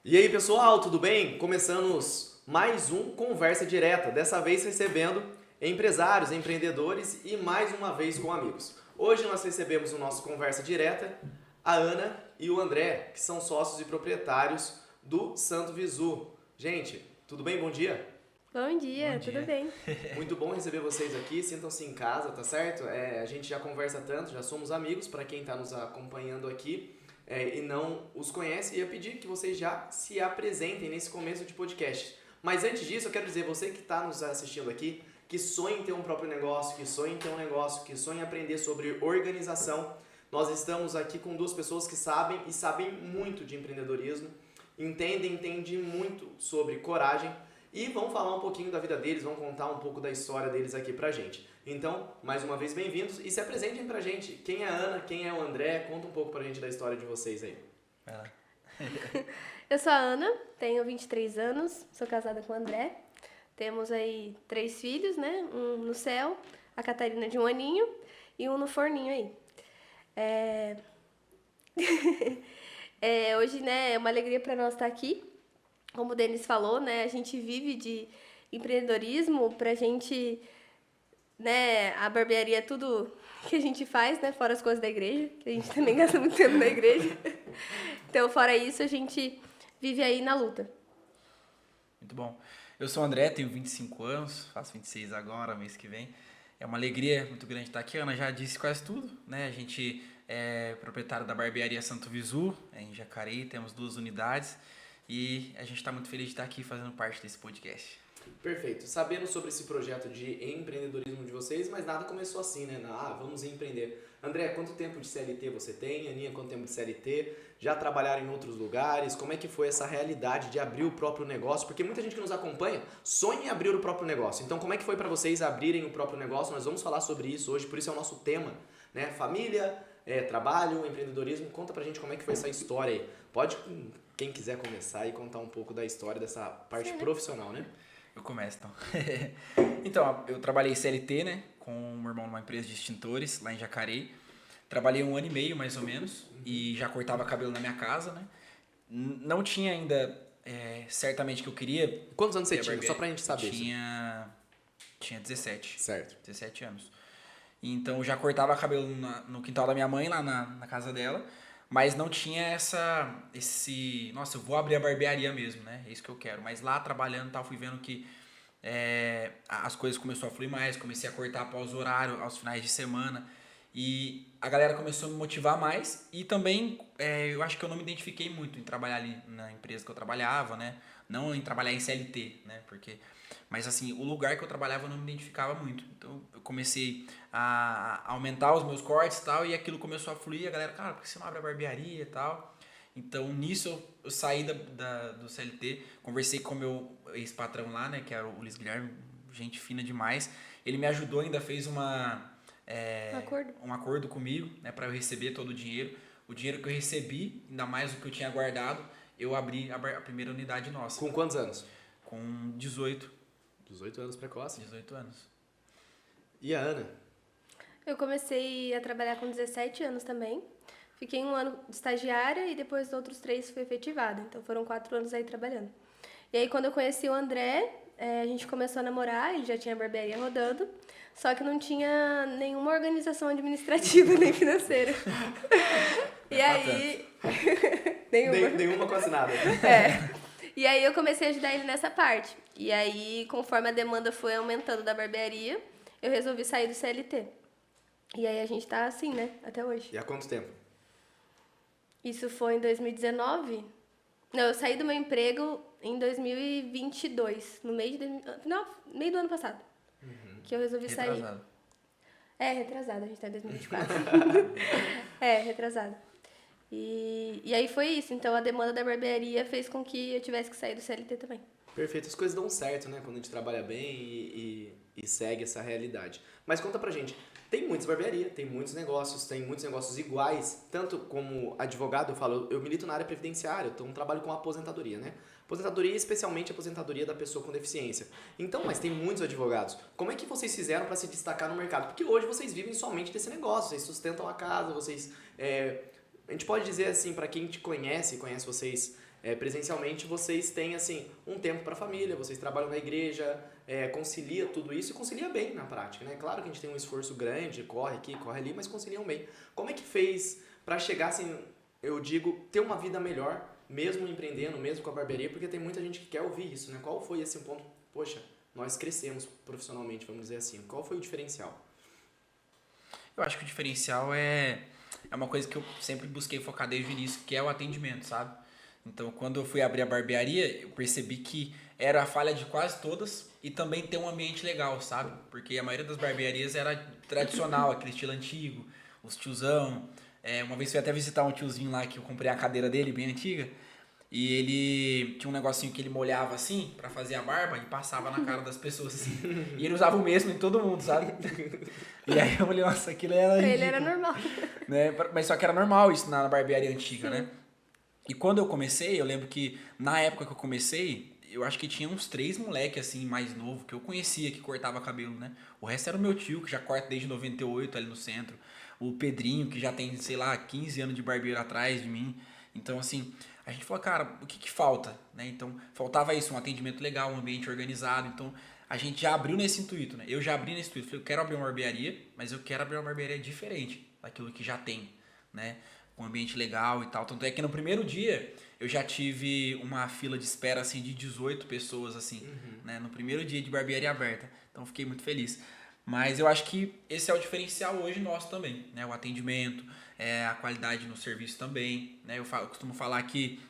E aí, pessoal, tudo bem? Começamos mais um Conversa Direta, dessa vez recebendo empresários, empreendedores e mais uma vez com amigos. Hoje nós recebemos o nosso Conversa Direta, a Ana e o André, que são sócios e proprietários do Santo Visu. Gente, tudo bem? Bom dia! Bom dia, tudo bem? Muito bom receber vocês aqui, sintam-se em casa, tá certo? A gente já conversa tanto, já somos amigos, para quem está nos acompanhando aqui e não os conhece, ia pedir que vocês já se apresentem nesse começo de podcast. Mas antes disso, eu quero dizer, você que está nos assistindo aqui, que sonha em ter um próprio negócio, que sonha em ter um negócio, que sonha em aprender sobre organização, nós estamos aqui com duas pessoas que sabem e sabem muito de empreendedorismo, entendem muito sobre coragem, e vão falar um pouquinho da vida deles, vão contar um pouco da história deles aqui pra gente. Então, mais uma vez, bem-vindos e se apresentem pra gente. Quem é a Ana, quem é o André? Conta um pouco pra gente da história de vocês aí. Vai lá. Eu sou a Ana, tenho 23 anos, sou casada com o André. Temos aí 3 filhos, né? Um no céu, a Catarina de 1 aninho e um no forninho aí. Hoje, né, é uma alegria pra nós estar aqui. Como o Denis falou, né, a gente vive de empreendedorismo, pra gente, né, a barbearia é tudo que a gente faz, né, fora as coisas da igreja, que a gente também gasta muito tempo na igreja. Então, fora isso, a gente vive aí na luta. Muito bom. Eu sou o André, tenho 25 anos, faço 26 agora, mês que vem. É uma alegria muito grande estar aqui. A Ana já disse quase tudo, né? A gente é proprietário da barbearia Santo Visu, em Jacareí, temos 2 unidades. E a gente está muito feliz de estar aqui fazendo parte desse podcast. Perfeito. Sabendo sobre esse projeto de empreendedorismo de vocês, mas nada começou assim, né? Vamos empreender. André, quanto tempo de CLT você tem? Aninha, quanto tempo de CLT? Já trabalharam em outros lugares? Como é que foi essa realidade de abrir o próprio negócio? Porque muita gente que nos acompanha sonha em abrir o próprio negócio. Então, como é que foi para vocês abrirem o próprio negócio? Nós vamos falar sobre isso hoje, por isso é o nosso tema, né? Família, trabalho, empreendedorismo. Conta pra gente como é que foi essa história aí. Pode, quem quiser começar e contar um pouco da história dessa parte profissional, né? Eu começo, então. Então, eu trabalhei CLT, né, com o meu irmão numa empresa de extintores, lá em Jacareí. Trabalhei 1 ano e meio, mais ou menos, e já cortava cabelo na minha casa, né. Não tinha ainda, certamente, que eu queria... Quantos anos você tinha? Só pra gente saber. Tinha 17. Certo. 17 anos. Então, eu já cortava cabelo no quintal da minha mãe, lá na casa dela. Mas não tinha nossa, eu vou abrir a barbearia mesmo, né? É isso que eu quero. Mas lá trabalhando, fui vendo que as coisas começaram a fluir mais, comecei a cortar após o horário, aos finais de semana. E a galera começou a me motivar mais. E também, eu acho que eu não me identifiquei muito em trabalhar ali na empresa que eu trabalhava, né? Não em trabalhar em CLT, né? Mas assim, o lugar que eu trabalhava eu não me identificava muito. Então eu comecei a aumentar os meus cortes e tal, e aquilo começou a fluir. A galera, cara, por que você não abre a barbearia e tal? Então nisso eu saí do CLT, conversei com o meu ex-patrão lá, né, que era o Luiz Guilherme, gente fina demais. Ele me ajudou, ainda fez um acordo comigo, né, para eu receber todo o dinheiro. O dinheiro que eu recebi, ainda mais o que eu tinha guardado, eu abri a primeira unidade nossa. Com quantos anos? Com 18. 18 anos precoce? 18 anos. E a Ana? Eu comecei a trabalhar com 17 anos também. Fiquei 1 ano de estagiária e depois outros 3 fui efetivada. Então foram 4 anos aí trabalhando. E aí quando eu conheci o André, a gente começou a namorar, ele já tinha a barbearia rodando, só que não tinha nenhuma organização administrativa nem financeira. E aí... Nenhuma quase nada. E aí eu comecei a ajudar ele nessa parte. E aí, conforme a demanda foi aumentando da barbearia, eu resolvi sair do CLT. E aí a gente tá assim, né? Até hoje. E há quanto tempo? Isso foi em 2019. Não, eu saí do meu emprego em 2022. No meio meio do ano passado. Que eu resolvi sair. Retrasado. A gente tá em 2024. Retrasado. E aí foi isso. Então a demanda da barbearia fez com que eu tivesse que sair do CLT também. Perfeito. As coisas dão certo, né? Quando a gente trabalha bem e segue essa realidade. Mas conta pra gente. Tem muitas barbearias, tem muitos negócios iguais. Tanto como advogado, eu falo, eu milito na área previdenciária, então trabalho com aposentadoria, né? Aposentadoria, especialmente a aposentadoria da pessoa com deficiência. Então, mas tem muitos advogados. Como é que vocês fizeram para se destacar no mercado? Porque hoje vocês vivem somente desse negócio, vocês sustentam a casa, vocês... a gente pode dizer assim, para quem te conhece vocês presencialmente vocês têm, assim, um tempo para a família, vocês trabalham na igreja, concilia tudo isso e concilia bem na prática, né? Claro que a gente tem um esforço grande, corre aqui, corre ali, mas conciliam bem. Como é que fez para chegar, assim, eu digo, ter uma vida melhor, mesmo empreendendo, mesmo com a barbearia, porque tem muita gente que quer ouvir isso, né? Qual foi esse ponto? Poxa, nós crescemos profissionalmente, vamos dizer assim. Qual foi o diferencial? Eu acho que o diferencial é uma coisa que eu sempre busquei focar desde o início, que é o atendimento, sabe? Então, quando eu fui abrir a barbearia, eu percebi que era a falha de quase todas e também ter um ambiente legal, sabe? Porque a maioria das barbearias era tradicional, aquele estilo antigo, os tiozão. Uma vez fui até visitar um tiozinho lá que eu comprei a cadeira dele, bem antiga, e ele tinha um negocinho que ele molhava assim, pra fazer a barba, e passava na cara das pessoas assim. E ele usava o mesmo em todo mundo, sabe? E aí eu falei, nossa, aquilo era Pra ridículo, ele era normal. né? Mas só que era normal isso na barbearia antiga, né? E quando eu comecei, eu lembro que na época que eu comecei, eu acho que tinha uns 3 moleques assim, mais novo que eu conhecia, que cortava cabelo, né? O resto era o meu tio, que já corta desde 98 ali no centro. O Pedrinho, que já tem, sei lá, 15 anos de barbeiro atrás de mim. Então, assim, a gente falou, cara, o que que falta, né? Então, faltava isso, um atendimento legal, um ambiente organizado. Então, a gente já abriu nesse intuito, né? Eu já abri nesse intuito. Falei, eu quero abrir uma barbearia, mas eu quero abrir uma barbearia diferente daquilo que já tem, né? Com um ambiente legal e tal. Tanto é que no primeiro dia, eu já tive uma fila de espera, assim, de 18 pessoas, assim, né? No primeiro dia de barbearia aberta. Então, fiquei muito feliz. Mas eu acho que esse é o diferencial hoje nosso também, né? O atendimento, a qualidade no serviço também, né? Eu costumo falar que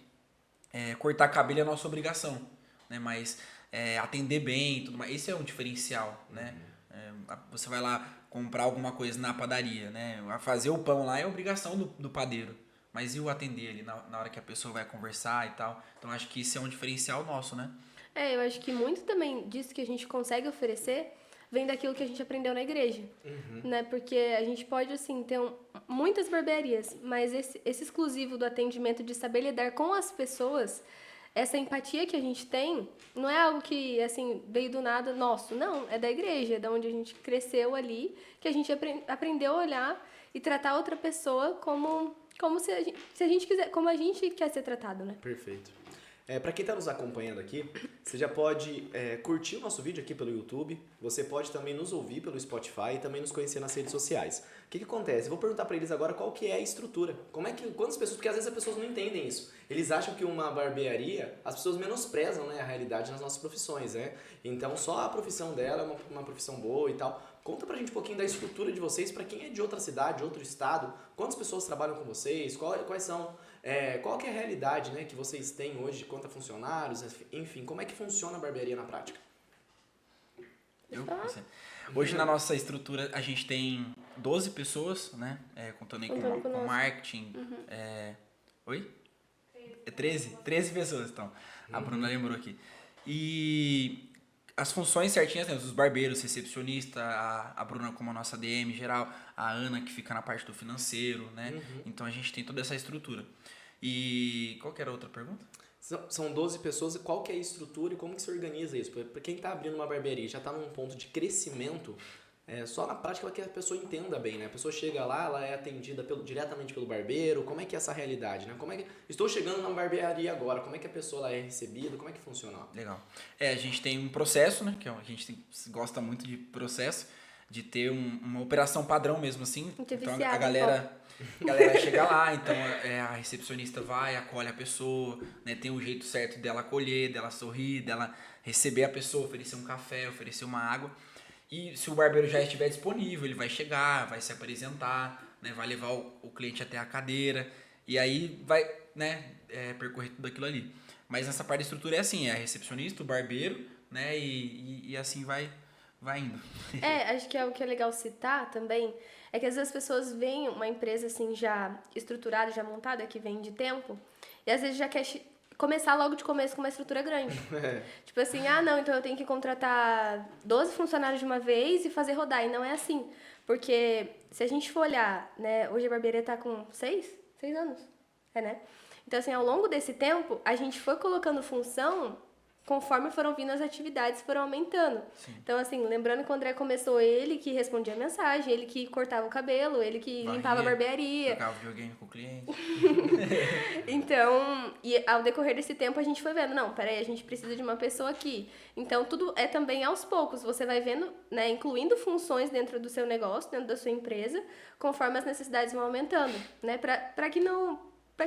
cortar cabelo é nossa obrigação, né? Mas atender bem e tudo mais, esse é um diferencial, né? Você vai lá comprar alguma coisa na padaria, né? Fazer o pão lá é obrigação do padeiro, mas e o atender ali na hora que a pessoa vai conversar e tal? Então acho que isso é um diferencial nosso, né? Eu acho que muito também disso que a gente consegue oferecer vem daquilo que a gente aprendeu na igreja, né? Porque a gente pode, assim, ter muitas barbearias, mas esse exclusivo do atendimento, de saber lidar com as pessoas, essa empatia que a gente tem, não é algo que, assim, veio do nada nosso, não, é da igreja, é da onde a gente cresceu ali, que a gente aprendeu a olhar e tratar outra pessoa como se a gente quiser, como a gente quer ser tratado, né? Perfeito. Para quem está nos acompanhando aqui, você já pode curtir o nosso vídeo aqui pelo YouTube, você pode também nos ouvir pelo Spotify e também nos conhecer nas redes sociais. O que acontece? Eu vou perguntar para eles agora qual que é a estrutura. Quantas pessoas, porque às vezes as pessoas não entendem isso. Eles acham que uma barbearia, as pessoas menosprezam, né, a realidade nas nossas profissões, né? Então só a profissão dela é uma profissão boa e tal. Conta pra gente um pouquinho da estrutura de vocês, para quem é de outra cidade, de outro estado, quantas pessoas trabalham com vocês, quais são, qual que é a realidade, né, que vocês têm hoje, quantos funcionários, enfim, como é que funciona a barbearia na prática? Hoje na nossa estrutura a gente tem 12 pessoas, né, contando aí com marketing. Oi? 13 pessoas, então. A Bruna lembrou aqui. E as funções certinhas, né? Os barbeiros, recepcionista, a Bruna como a nossa DM geral, a Ana que fica na parte do financeiro, né? Então a gente tem toda essa estrutura. E qual que era a outra pergunta? São 12 pessoas e qual que é a estrutura e como que se organiza isso? Para quem está abrindo uma barbearia e já está num ponto de crescimento, só na prática que a pessoa entenda bem, né? A pessoa chega lá, ela é atendida diretamente pelo barbeiro, como é que é essa realidade, né? Estou chegando na barbearia agora, como é que a pessoa é recebida, como é que funciona? Legal. A gente tem um processo, né? Que a gente gosta muito de processo, de ter uma operação padrão mesmo assim. Então a galera chega lá, então a recepcionista vai, acolhe a pessoa, né? Tem o jeito certo dela acolher, dela sorrir, dela receber a pessoa, oferecer um café, oferecer uma água. E se o barbeiro já estiver disponível, ele vai chegar, vai se apresentar, né, vai levar o cliente até a cadeira e aí vai, né, percorrer tudo aquilo ali. Mas nessa parte da estrutura é assim, é a recepcionista, o barbeiro, né, e assim vai indo. Acho que é o que é legal citar também, é que às vezes as pessoas veem uma empresa assim já estruturada, já montada, que vem de tempo, e às vezes já quer começar logo de começo com uma estrutura grande. Tipo assim, não, então eu tenho que contratar 12 funcionários de uma vez e fazer rodar. E não é assim. Porque se a gente for olhar, né, hoje a barbearia tá com 6 anos. Né? Então, assim, ao longo desse tempo, a gente foi colocando função conforme foram vindo as atividades, foram aumentando. Sim. Então, assim, lembrando que o André começou, ele que respondia a mensagem, ele que cortava o cabelo, ele que limpava a barbearia. Jogava videogame com o cliente. Então, e ao decorrer desse tempo a gente foi vendo, não, peraí, a gente precisa de uma pessoa aqui. Então, tudo é também aos poucos, você vai vendo, né, incluindo funções dentro do seu negócio, dentro da sua empresa, conforme as necessidades vão aumentando, né, pra que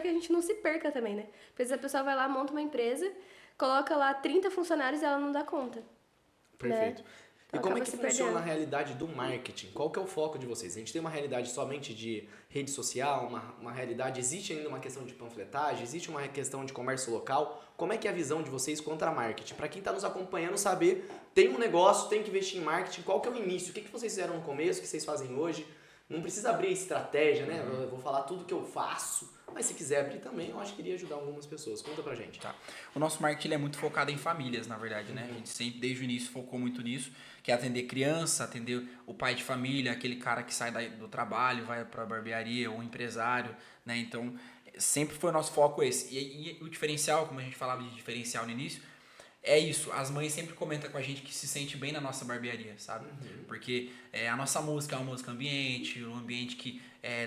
a gente não se perca também, né. Porque às vezes a pessoa vai lá, monta uma empresa, coloca lá 30 funcionários e ela não dá conta. Perfeito. Né? E como é que funciona a realidade do marketing? Qual que é o foco de vocês? A gente tem uma realidade somente de rede social, uma realidade, existe ainda uma questão de panfletagem, existe uma questão de comércio local? Como é que é a visão de vocês contra marketing? Para quem está nos acompanhando saber, tem um negócio, tem que investir em marketing, qual que é o início? O que vocês fizeram no começo, o que vocês fazem hoje? Não precisa abrir estratégia, né? Eu vou falar tudo que eu faço, mas se quiser abrir também, eu acho que iria ajudar algumas pessoas. Conta pra gente. Tá. O nosso marketing ele é muito focado em famílias, na verdade, né? A gente sempre, desde o início, focou muito nisso, que é atender criança, atender o pai de família, aquele cara que sai do trabalho, vai pra barbearia, ou empresário, né? Então, sempre foi o nosso foco esse. E o diferencial, como a gente falava de diferencial no início, é isso, as mães sempre comentam com a gente que se sente bem na nossa barbearia, sabe? Porque a nossa música é uma música ambiente, um ambiente que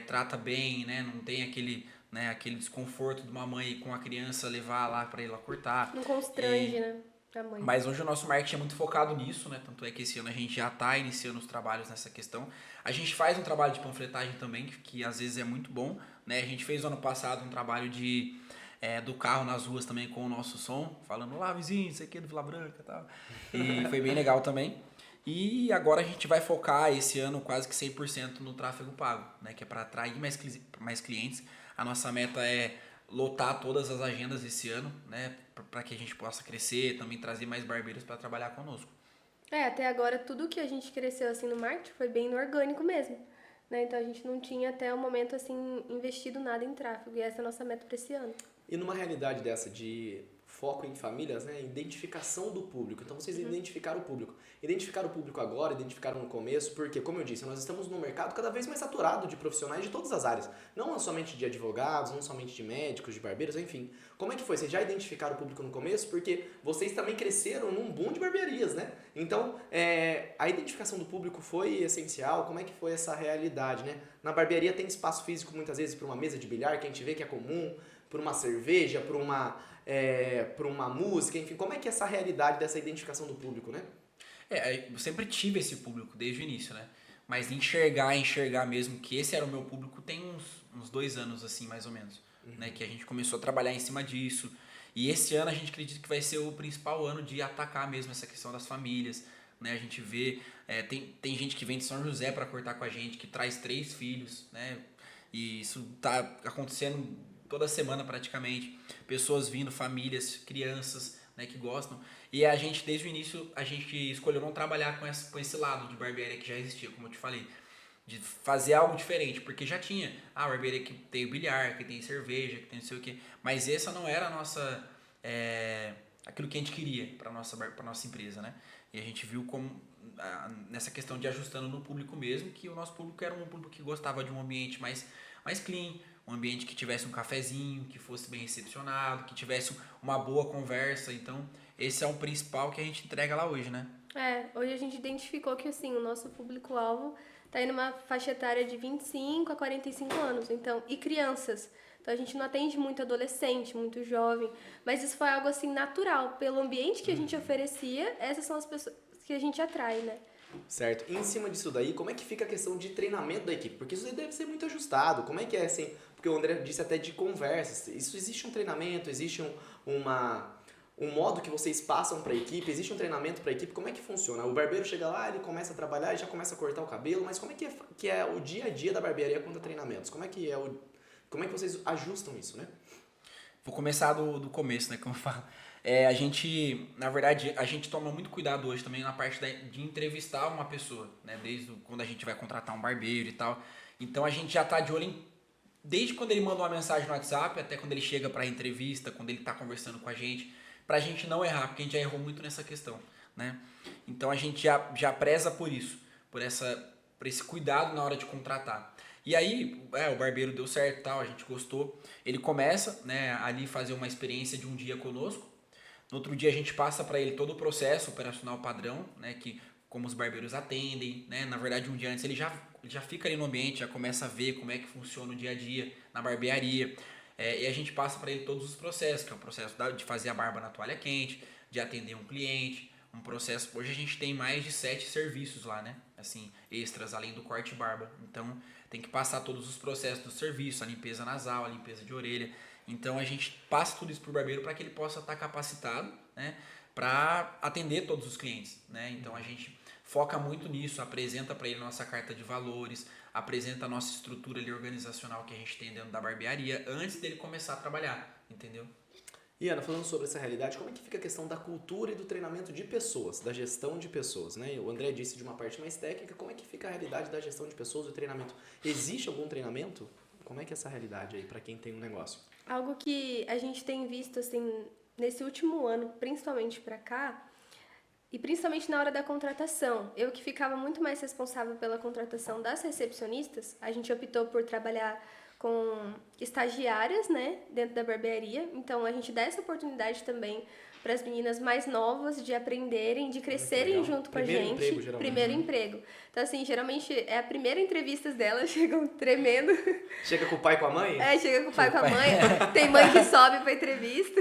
trata bem, né? Não tem aquele desconforto de uma mãe com a criança levar lá para ir lá cortar. Não constrange, né? A mãe. Mas hoje o nosso marketing é muito focado nisso, né? Tanto é que esse ano a gente já está iniciando os trabalhos nessa questão. A gente faz um trabalho de panfletagem também, que às vezes é muito bom, né? A gente fez ano passado um trabalho do carro nas ruas também com o nosso som, falando, olá vizinho, isso aqui é do Vila Branca e tal. E foi bem legal também. E agora a gente vai focar esse ano quase que 100% no tráfego pago, né? Que é para atrair mais clientes. A nossa meta é lotar todas as agendas esse ano, né? Para que a gente possa crescer, também trazer mais barbeiros para trabalhar conosco. Até agora tudo que a gente cresceu assim no marketing foi bem no orgânico mesmo. Né? Então a gente não tinha até o momento assim investido nada em tráfego. E essa é a nossa meta para esse ano. E numa realidade dessa de foco em famílias, né, identificação do público. Então vocês identificaram o público. Identificaram o público agora, identificaram no começo, porque, como eu disse, nós estamos num mercado cada vez mais saturado de profissionais de todas as áreas. Não somente de advogados, não somente de médicos, de barbeiros, enfim. Como é que foi? Vocês já identificaram o público no começo? Porque vocês também cresceram num boom de barbearias, né? Então, a identificação do público foi essencial. Como é que foi essa realidade, né? Na barbearia tem espaço físico muitas vezes para uma mesa de bilhar, que a gente vê que é comum, por uma cerveja, por uma música, enfim, como é que é essa realidade dessa identificação do público, né? Eu sempre tive esse público desde o início, né? Mas enxergar mesmo que esse era o meu público tem uns 2 anos, assim, mais ou menos, né? Que a gente começou a trabalhar em cima disso. E esse ano a gente acredita que vai ser o principal ano de atacar mesmo essa questão das famílias, né? A gente vê, tem gente que vem de São José para cortar com a gente, que traz 3 filhos, né? E isso tá acontecendo toda semana praticamente, pessoas vindo, famílias, crianças, né, que gostam. E a gente, desde o início, a gente escolheu não trabalhar com esse lado de barbearia que já existia, como eu te falei, de fazer algo diferente, porque já tinha a barbearia que tem o bilhar, que tem cerveja, que tem não sei o quê, mas essa não era a nossa, aquilo que a gente queria para nossa empresa, né? E a gente viu como, nessa questão de ajustando no público mesmo, que o nosso público era um público que gostava de um ambiente mais clean, um ambiente que tivesse um cafezinho, que fosse bem recepcionado, que tivesse uma boa conversa. Então, esse é o principal que a gente entrega lá hoje, né? Hoje a gente identificou que, assim, o nosso público-alvo tá aí numa faixa etária de 25 a 45 anos, então, e crianças. Então, a gente não atende muito adolescente, muito jovem, mas isso foi algo, assim, natural. Pelo ambiente que a gente oferecia, essas são as pessoas que a gente atrai, né? Certo. E em cima disso daí, como é que fica a questão de treinamento da equipe? Porque isso aí deve ser muito ajustado. Como é que é, assim? Porque o André disse até de conversas. Isso existe um treinamento, existe um modo que vocês passam para a equipe, existe um treinamento para a equipe. Como é que funciona? O barbeiro chega lá, ele começa a trabalhar e já começa a cortar o cabelo, mas como é que é o dia a dia da barbearia quanto a treinamentos? Como é que vocês ajustam isso, né? Vou começar do começo, né, como eu falo. Na verdade, a gente toma muito cuidado hoje também na parte de entrevistar uma pessoa, né? Desde quando a gente vai contratar um barbeiro e tal. Então a gente já tá de olho desde quando ele manda uma mensagem no WhatsApp até quando ele chega para a entrevista, quando ele tá conversando com a gente, pra gente não errar, porque a gente já errou muito nessa questão, né? Então a gente já preza por isso, por esse cuidado na hora de contratar. E aí, o barbeiro deu certo e tal, a gente gostou. Ele começa, né, ali fazer uma experiência de um dia conosco. No outro dia a gente passa para ele todo o processo operacional padrão, né, que como os barbeiros atendem, né? Na verdade, um dia antes ele já fica ali no ambiente, já começa a ver como é que funciona o dia a dia na barbearia. E a gente passa para ele todos os processos, que é o processo de fazer a barba na toalha quente, de atender um cliente, um processo... Hoje a gente tem mais de 7 serviços lá, né? Assim, extras, além do corte e barba. Então, tem que passar todos os processos do serviço, a limpeza nasal, a limpeza de orelha. Então, a gente passa tudo isso pro barbeiro para que ele possa estar capacitado, né? Para atender todos os clientes, né? Então, a gente foca muito nisso, apresenta para ele nossa carta de valores, apresenta a nossa estrutura ali organizacional que a gente tem dentro da barbearia antes dele começar a trabalhar, entendeu? E Ana, falando sobre essa realidade, como é que fica a questão da cultura e do treinamento de pessoas, da gestão de pessoas, né? O André disse de uma parte mais técnica, como é que fica a realidade da gestão de pessoas e do treinamento? Existe algum treinamento? Como é que é essa realidade aí para quem tem um negócio? Algo que a gente tem visto, assim, nesse último ano, principalmente para cá, e principalmente na hora da contratação. Eu que ficava muito mais responsável pela contratação das recepcionistas, a gente optou por trabalhar com estagiárias, né, dentro da barbearia. Então, a gente dá essa oportunidade também para as meninas mais novas de aprenderem, de crescerem junto com a gente. Emprego, geralmente. Primeiro emprego. Então, assim, geralmente é a primeira entrevista delas, chegam tremendo. Chega com o pai e com a mãe? Chega com o pai e com a mãe. Tem mãe que sobe pra entrevista.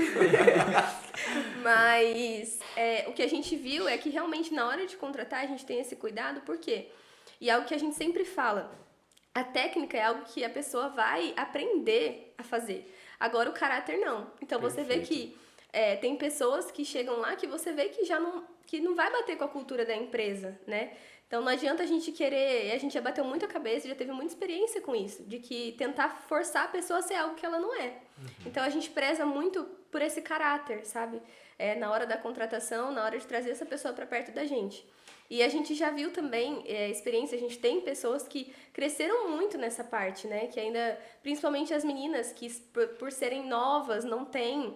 Mas o que a gente viu é que realmente na hora de contratar a gente tem esse cuidado, por quê? E é algo que a gente sempre fala. A técnica é algo que a pessoa vai aprender a fazer. Agora o caráter não. Então você vê que tem pessoas que chegam lá que você vê que já não vai bater com a cultura da empresa, né? Então não adianta a gente querer, a gente já bateu muito a cabeça, já teve muita experiência com isso, de que tentar forçar a pessoa a ser algo que ela não é. Então a gente preza muito por esse caráter, sabe? Na hora da contratação, na hora de trazer essa pessoa para perto da gente. E a gente já viu também experiência, a gente tem pessoas que cresceram muito nessa parte, né? Que ainda, principalmente as meninas, que por serem novas, não têm,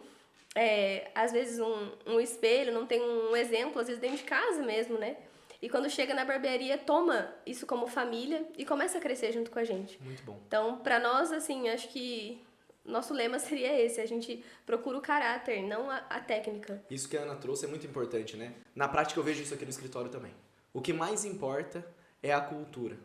às vezes, um espelho, não tem um exemplo, às vezes dentro de casa mesmo, né? E quando chega na barbearia, toma isso como família e começa a crescer junto com a gente. Muito bom. Então, pra nós, assim, acho que nosso lema seria esse, a gente procura o caráter, não a técnica. Isso que a Ana trouxe é muito importante, né? Na prática eu vejo isso aqui no escritório também. O que mais importa é a cultura.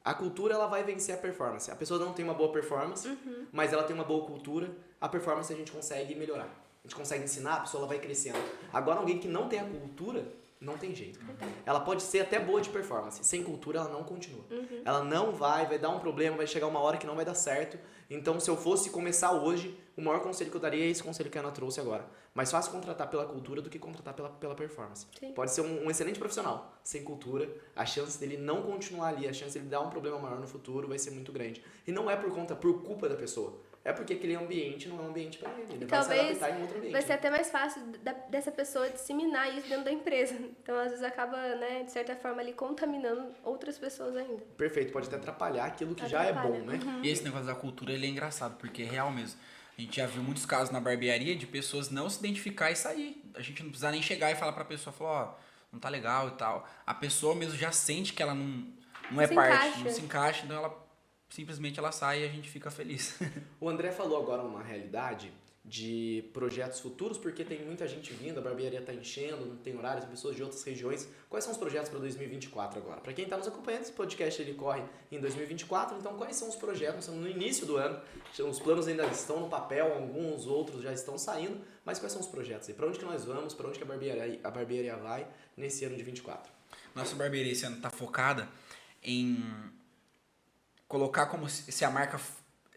A cultura, ela vai vencer a performance. A pessoa não tem uma boa performance, mas ela tem uma boa cultura, a performance a gente consegue melhorar. A gente consegue ensinar, a pessoa ela vai crescendo. Agora, alguém que não tem a cultura, não tem jeito. Ela pode ser até boa de performance. Sem cultura, ela não continua. Ela não vai dar um problema, vai chegar uma hora que não vai dar certo. Então, se eu fosse começar hoje, o maior conselho que eu daria é esse conselho que a Ana trouxe agora. Mais fácil contratar pela cultura do que contratar pela performance. Sim. Pode ser um excelente profissional. Sem cultura, a chance dele não continuar ali, a chance dele dar um problema maior no futuro vai ser muito grande. E não é por culpa da pessoa. É porque aquele ambiente não é um ambiente para ele. Ele vai se adaptar em outro ambiente. Vai ser até mais fácil dessa pessoa disseminar isso dentro da empresa. Então, às vezes, acaba, né, de certa forma, ali contaminando outras pessoas ainda. Perfeito, pode até atrapalhar aquilo que já é bom, né? E esse negócio da cultura, ele é engraçado, porque é real mesmo. A gente já viu muitos casos na barbearia de pessoas não se identificar e sair. A gente não precisa nem chegar e falar pra pessoa, falar, não tá legal e tal. A pessoa mesmo já sente que ela não é parte, não se encaixa, então ela simplesmente ela sai e a gente fica feliz. O André falou agora uma realidade de projetos futuros, porque tem muita gente vindo, a barbearia está enchendo, não tem horários, pessoas de outras regiões. Quais são os projetos para 2024 agora? Para quem está nos acompanhando, esse podcast ele corre em 2024, então quais são os projetos? Estamos no início do ano, os planos ainda estão no papel, alguns outros já estão saindo, mas quais são os projetos aí? Para onde que nós vamos? Para onde que a barbearia vai nesse ano de 24? Nossa barbearia esse ano está focada em colocar como se a marca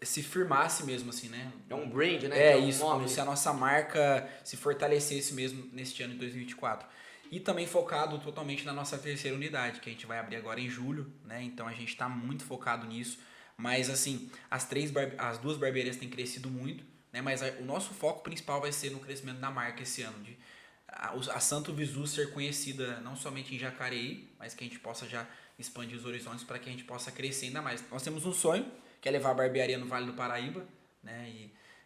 se firmasse mesmo, assim, né? É um brand, né? É isso, como se a nossa marca se fortalecesse mesmo neste ano de 2024. E também focado totalmente na nossa terceira unidade, que a gente vai abrir agora em julho, né? Então a gente está muito focado nisso. Mas, assim, as duas barbearias têm crescido muito, né? Mas o nosso foco principal vai ser no crescimento da marca esse ano, de a Santo Visu ser conhecida não somente em Jacareí, mas que a gente possa já expandir os horizontes para que a gente possa crescer ainda mais. Nós temos um sonho, que é levar a barbearia no Vale do Paraíba, né?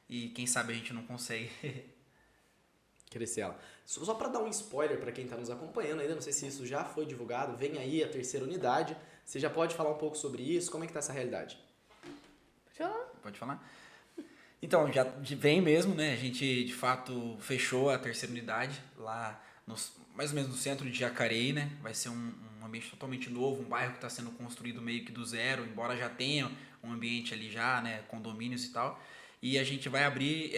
E quem sabe a gente não consegue crescer ela. Só para dar um spoiler para quem está nos acompanhando ainda, não sei se isso já foi divulgado, vem aí a terceira unidade. Você já pode falar um pouco sobre isso? Como é que está essa realidade? Pode falar? Então, já vem mesmo, né? A gente, de fato, fechou a terceira unidade lá, mais ou menos no centro de Jacareí, né? Vai ser um ambiente totalmente novo, um bairro que está sendo construído meio que do zero, embora já tenha um ambiente ali já, né? Condomínios e tal. E a gente vai abrir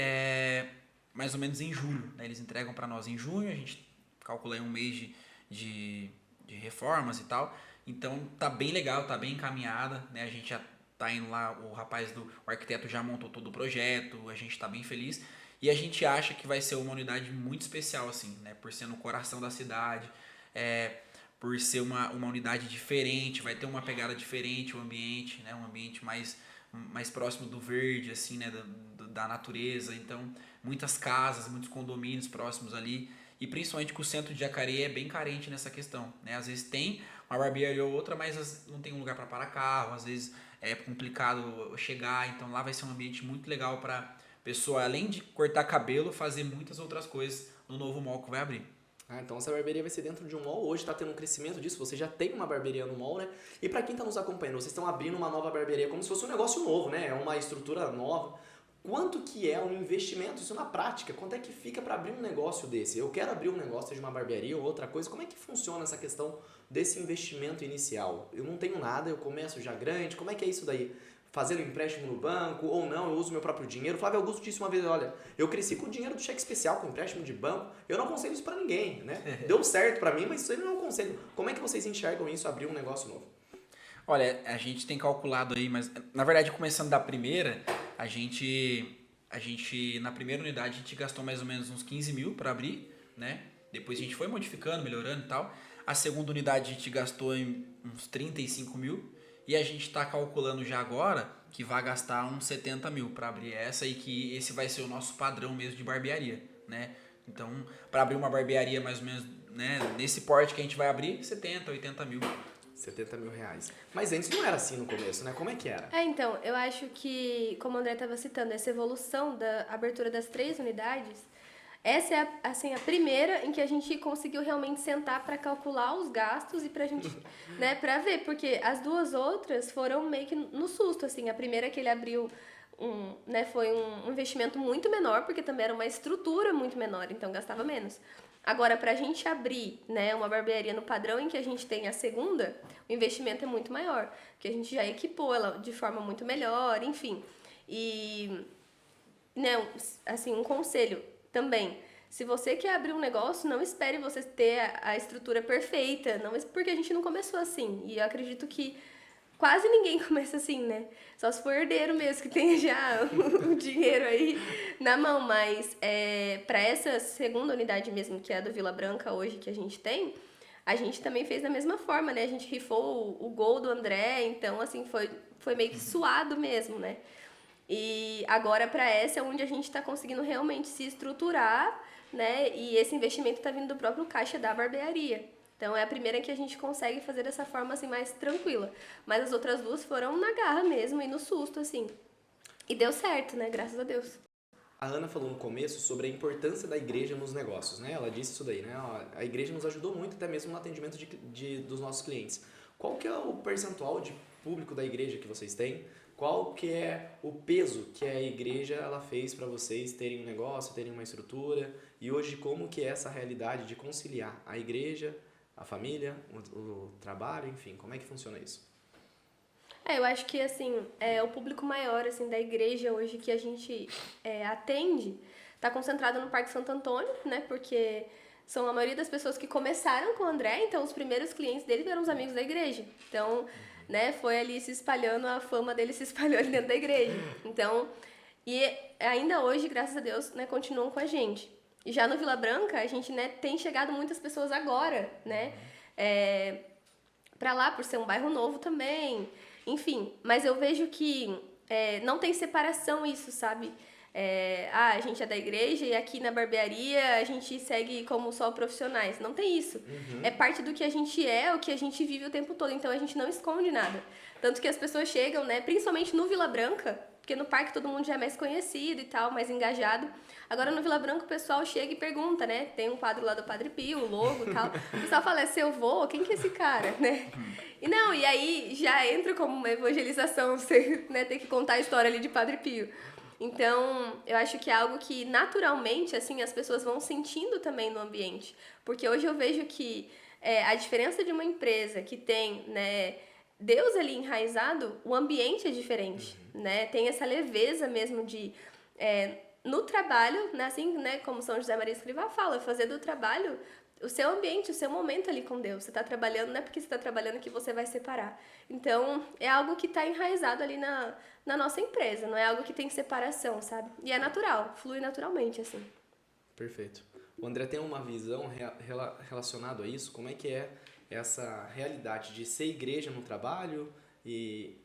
mais ou menos em julho, né? Eles entregam para nós em junho, a gente calcula aí um mês de reformas e tal. Então, tá bem legal, tá bem encaminhada, né? A gente já tá indo lá, o arquiteto já montou todo o projeto, a gente tá bem feliz e a gente acha que vai ser uma unidade muito especial, assim, né? Por ser no coração da cidade, por ser uma unidade diferente, vai ter uma pegada diferente o ambiente, né? Um ambiente mais próximo do verde, assim, né? Da natureza, então muitas casas, muitos condomínios próximos ali e principalmente que o centro de Jacareí é bem carente nessa questão, né? Às vezes tem uma barbearia ou outra, mas não tem um lugar para parar carro, às vezes é complicado chegar, então lá vai ser um ambiente muito legal para pessoa, além de cortar cabelo, fazer muitas outras coisas no novo mall que vai abrir. Então essa barbearia vai ser dentro de um mall, hoje está tendo um crescimento disso, você já tem uma barbearia no mall, né? E para quem está nos acompanhando, vocês estão abrindo uma nova barbearia como se fosse um negócio novo, né? É uma estrutura nova. Quanto que é um investimento, isso na prática? Quanto é que fica para abrir um negócio desse? Eu quero abrir um negócio de uma barbearia ou outra coisa, como é que funciona essa questão desse investimento inicial? Eu não tenho nada, eu começo já grande, como é que é isso daí? Fazendo empréstimo no banco ou não, eu uso meu próprio dinheiro. Flávio Augusto disse uma vez, olha, eu cresci com o dinheiro do cheque especial, com empréstimo de banco, eu não aconselho isso para ninguém, né? Deu certo para mim, mas isso aí não é um conselho. Como é que vocês enxergam isso, abrir um negócio novo? Olha, a gente tem calculado aí, mas na verdade começando da primeira, a gente na primeira unidade a gente gastou mais ou menos uns 15 mil para abrir, né? Depois a gente foi modificando, melhorando e tal. A segunda unidade a gente gastou em uns 35 mil e a gente está calculando já agora que vai gastar uns 70 mil para abrir essa e que esse vai ser o nosso padrão mesmo de barbearia, né? Então, para abrir uma barbearia mais ou menos, né, nesse porte que a gente vai abrir, 70, 80 mil. 70 mil reais. Mas antes não era assim no começo, né? Como é que era? Então, eu acho que, como o André estava citando, essa evolução da abertura das 3 unidades, essa é a primeira em que a gente conseguiu realmente sentar para calcular os gastos e pra gente, né, para ver, porque as duas outras foram meio que no susto, assim. A primeira que ele abriu foi um investimento muito menor, porque também era uma estrutura muito menor, então gastava menos. Agora, para a gente abrir, né, uma barbearia no padrão em que a gente tem a segunda, o investimento é muito maior, porque a gente já equipou ela de forma muito melhor, enfim. E, né, assim, um conselho também, se você quer abrir um negócio, não espere você ter a estrutura perfeita, não, porque a gente não começou assim, e eu acredito que quase ninguém começa assim, né? Só se for herdeiro mesmo, que tenha já o dinheiro aí na mão. Mas para essa segunda unidade mesmo, que é a do Vila Branca hoje, que a gente tem, a gente também fez da mesma forma, né? A gente rifou o gol do André, então, assim, foi meio que suado mesmo, né? E agora para essa é onde a gente está conseguindo realmente se estruturar, né? E esse investimento está vindo do próprio caixa da barbearia. Então, é a primeira que a gente consegue fazer dessa forma, assim, mais tranquila. Mas as outras duas foram na garra mesmo e no susto, assim. E deu certo, né? Graças a Deus. A Ana falou no começo sobre a importância da igreja nos negócios, né? Ela disse isso daí, né? A igreja nos ajudou muito até mesmo no atendimento dos nossos clientes. Qual que é o percentual de público da igreja que vocês têm? Qual que é o peso que a igreja ela fez para vocês terem um negócio, terem uma estrutura? E hoje, como que é essa realidade de conciliar a igreja, a família, o trabalho, enfim, como é que funciona isso? Eu acho que, assim, o público maior, assim, da igreja hoje que a gente atende está concentrado no Parque Santo Antônio, né, porque são a maioria das pessoas que começaram com o André, então os primeiros clientes dele eram os amigos da igreja. Então, né, foi ali se espalhando, a fama dele se espalhou ali dentro da igreja. Então, e ainda hoje, graças a Deus, né, continuam com a gente. E já no Vila Branca, a gente, né, tem chegado muitas pessoas agora, né, pra lá, por ser um bairro novo também, enfim. Mas eu vejo que não tem separação isso, sabe? A gente é da igreja e aqui na barbearia a gente segue como só profissionais. Não tem isso. É parte do que a gente é, o que a gente vive o tempo todo. Então a gente não esconde nada. Tanto que as pessoas chegam, né, principalmente no Vila Branca, porque no parque todo mundo já é mais conhecido e tal, mais engajado. Agora no Vila Branca o pessoal chega e pergunta, né? Tem um quadro lá do Padre Pio, o logo e tal. O pessoal fala, é seu vô? Quem que é esse cara, né? E aí já entra como uma evangelização, você, né, tem que contar a história ali de Padre Pio. Então, eu acho que é algo que naturalmente, assim, as pessoas vão sentindo também no ambiente. Porque hoje eu vejo que a diferença de uma empresa que tem, né, Deus ali enraizado, o ambiente é diferente, né? Tem essa leveza mesmo de... no trabalho, né, assim, né, como São José Maria Escrivá fala, fazer do trabalho o seu ambiente, o seu momento ali com Deus. Você está trabalhando, não é porque você está trabalhando que você vai separar. Então, é algo que está enraizado ali na nossa empresa, não é algo que tem separação, sabe? E é natural, flui naturalmente, assim. Perfeito. O André tem uma visão relacionada a isso? Como é que é essa realidade de ser igreja no trabalho e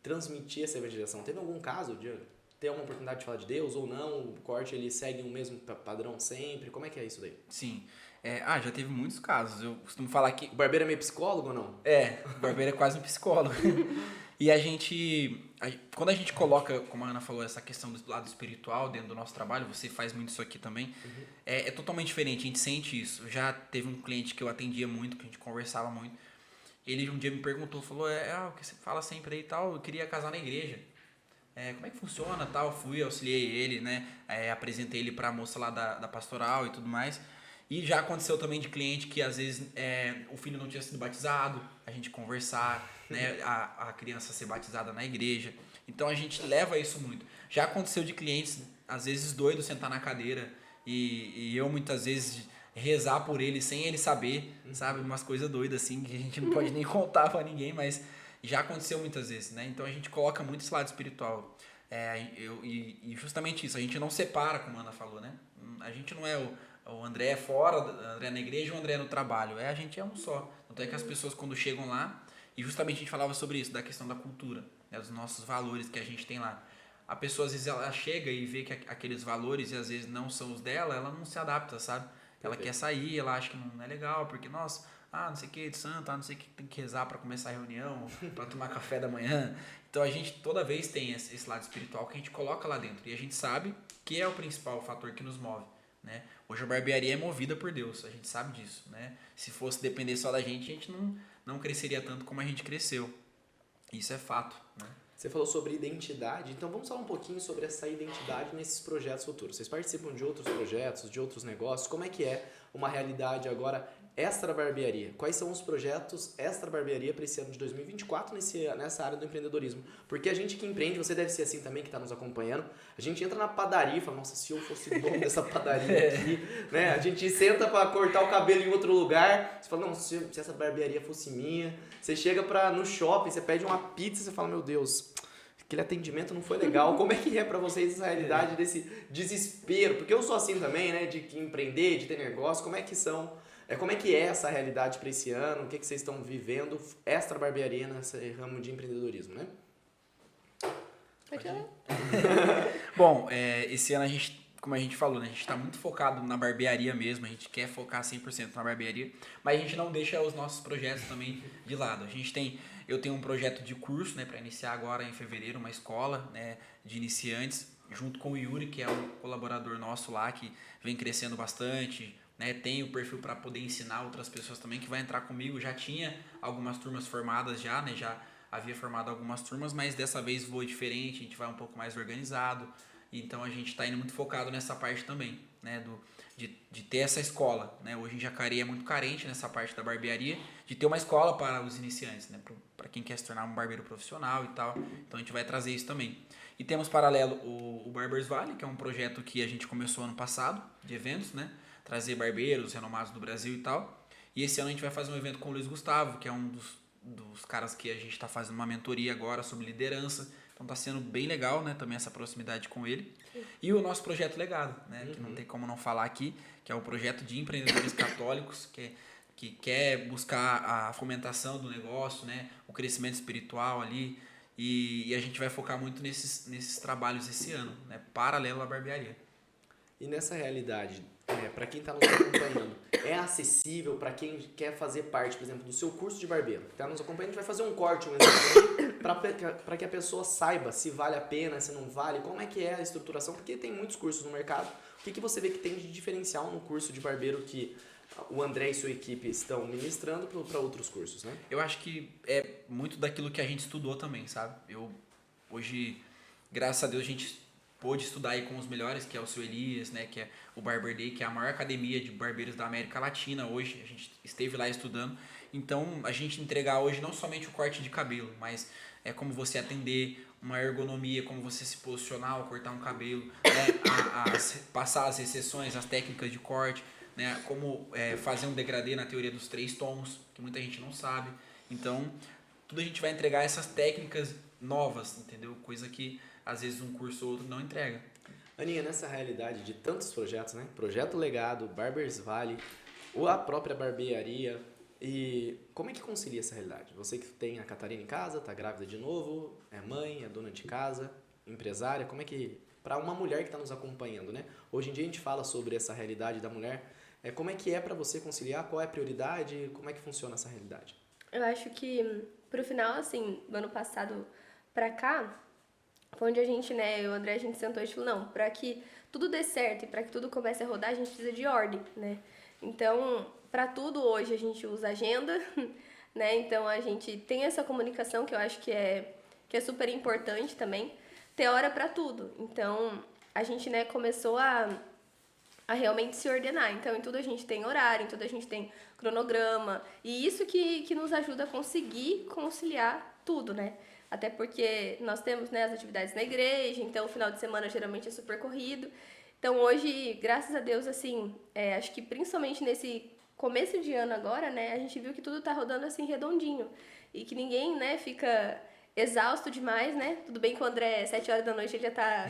transmitir essa evangelização? Teve algum caso de ter uma oportunidade de falar de Deus ou não? O corte ele segue o mesmo padrão sempre? Como é que é isso daí? Sim. Já teve muitos casos. Eu costumo falar que... O barbeiro é meio psicólogo ou não? O barbeiro é quase um psicólogo. E quando a gente coloca, como a Ana falou, essa questão do lado espiritual dentro do nosso trabalho, você faz muito isso aqui também, é totalmente diferente, a gente sente isso. Já teve um cliente que eu atendia muito, que a gente conversava muito, ele um dia me perguntou, falou, o que você fala sempre aí e tal, eu queria casar na igreja. Como é que funciona tal? Fui, auxiliei ele, né? Apresentei ele pra moça lá da pastoral e tudo mais. E já aconteceu também de cliente que às vezes o filho não tinha sido batizado, a gente conversar, né, a criança ser batizada na igreja. Então a gente leva isso muito. Já aconteceu de clientes, às vezes doidos, sentar na cadeira e eu muitas vezes rezar por ele sem ele saber, sabe? Umas coisas doidas assim que a gente não pode nem contar pra ninguém, mas já aconteceu muitas vezes, né? Então a gente coloca muito esse lado espiritual. E justamente isso, a gente não separa, como a Ana falou, né? A gente não é o André fora, o André na igreja e o André no trabalho. A gente é um só. Tanto é que as pessoas quando chegam lá, e justamente a gente falava sobre isso, da questão da cultura, né, dos nossos valores que a gente tem lá. A pessoa às vezes ela chega e vê que aqueles valores e às vezes não são os dela, ela não se adapta, sabe? Ela quer sair, ela acha que não é legal, porque, nossa, não sei o que de santo, não sei o que tem que rezar para começar a reunião, para tomar café da manhã. Então a gente toda vez tem esse lado espiritual que a gente coloca lá dentro. E a gente sabe que é o principal fator que nos move, né? Hoje a barbearia é movida por Deus, a gente sabe disso, né? Se fosse depender só da gente não cresceria tanto como a gente cresceu. Isso é fato, né? Você falou sobre identidade, então vamos falar um pouquinho sobre essa identidade nesses projetos futuros. Vocês participam de outros projetos, de outros negócios, como é que é uma realidade agora extra barbearia? Quais são os projetos extra barbearia para esse ano de 2024 nessa área do empreendedorismo? Porque a gente que empreende, você deve ser assim também que está nos acompanhando, a gente entra na padaria e fala, nossa, se eu fosse dono dessa padaria aqui, né? A gente senta para cortar o cabelo em outro lugar, você fala, não, se essa barbearia fosse minha, você chega no shopping, você pede uma pizza, você fala, meu Deus, aquele atendimento não foi legal. Como é que é para vocês essa realidade desse desespero? Porque eu sou assim também, né? De empreender, de ter negócio. Como é que é essa realidade para esse ano? O que vocês estão vivendo extra barbearia nesse ramo de empreendedorismo, né? Bom, esse ano a gente, como a gente falou, né, a gente está muito focado na barbearia mesmo, a gente quer focar 100% na barbearia, mas a gente não deixa os nossos projetos também de lado. Eu tenho um projeto de curso, né, para iniciar agora em fevereiro, uma escola, né, de iniciantes, junto com o Yuri, que é um colaborador nosso lá, que vem crescendo bastante, né, tem o perfil para poder ensinar outras pessoas também, que vai entrar comigo. Já tinha algumas turmas formadas já, né, já havia formado algumas turmas, mas dessa vez voa diferente, a gente vai um pouco mais organizado, então a gente está indo muito focado nessa parte também, né, de ter essa escola, né? Hoje em Jacareí é muito carente nessa parte da barbearia, de ter uma escola para os iniciantes, né, para quem quer se tornar um barbeiro profissional e tal, então a gente vai trazer isso também. E temos paralelo o Barbers Valley, que é um projeto que a gente começou ano passado, de eventos, né, trazer barbeiros renomados do Brasil e tal, e esse ano a gente vai fazer um evento com o Luiz Gustavo, que é um dos caras que a gente está fazendo uma mentoria agora sobre liderança. Então tá sendo bem legal, né, também essa proximidade com ele. Sim. E o nosso projeto Legado, né, que não tem como não falar aqui, que é o projeto de empreendedores católicos, que quer buscar a fomentação do negócio, né, o crescimento espiritual ali, e a gente vai focar muito nesses trabalhos esse ano, né, paralelo à barbearia. E nessa realidade, para quem está nos acompanhando, é acessível para quem quer fazer parte, por exemplo, do seu curso de barbeiro? Está nos acompanhando, a gente vai fazer um corte, um exemplo, para que a pessoa saiba se vale a pena, se não vale, como é que é a estruturação, porque tem muitos cursos no mercado. O que você vê que tem de diferencial no curso de barbeiro que o André e sua equipe estão ministrando para outros cursos, né? Eu acho que é muito daquilo que a gente estudou também, sabe? Hoje, graças a Deus, a gente pôde estudar aí com os melhores, que é o seu Elias, né, que é o Barber Day, que é a maior academia de barbeiros da América Latina hoje, a gente esteve lá estudando. Então, a gente entregar hoje não somente o corte de cabelo, mas é como você atender, uma ergonomia, como você se posicionar ao cortar um cabelo, né, passar as recessões, as técnicas de corte, né, como fazer um degradê na teoria dos 3 tons, que muita gente não sabe. Então, tudo a gente vai entregar essas técnicas novas, entendeu? Coisa que às vezes um curso ou outro não entrega. Aninha, nessa realidade de tantos projetos, né? Projeto Legado, Barbers Valley, ou a própria barbearia, e como é que concilia essa realidade? Você que tem a Catarina em casa, tá grávida de novo, é mãe, é dona de casa, empresária, como é que, para uma mulher que está nos acompanhando, né? Hoje em dia a gente fala sobre essa realidade da mulher, como é que é para você conciliar, qual é a prioridade, como é que funciona essa realidade? Eu acho que pro final, assim, do ano passado pra cá, foi onde a gente, né, eu e o André, a gente sentou e falou, não, pra que tudo dê certo e pra que tudo comece a rodar, a gente precisa de ordem, né? Então, pra tudo hoje a gente usa agenda, né? Então a gente tem essa comunicação que eu acho que é super importante também, ter hora pra tudo. Então, a gente, né, começou a realmente se ordenar. Então, em tudo a gente tem horário, em tudo a gente tem cronograma. E isso que nos ajuda a conseguir conciliar tudo, né? Até porque nós temos, né, as atividades na igreja, então o final de semana geralmente é super corrido. Então, hoje, graças a Deus, assim, acho que principalmente nesse começo de ano agora, né, a gente viu que tudo tá rodando assim redondinho. E que ninguém, né, fica exausto demais, né? Tudo bem que o André, 7 horas da noite, ele já tá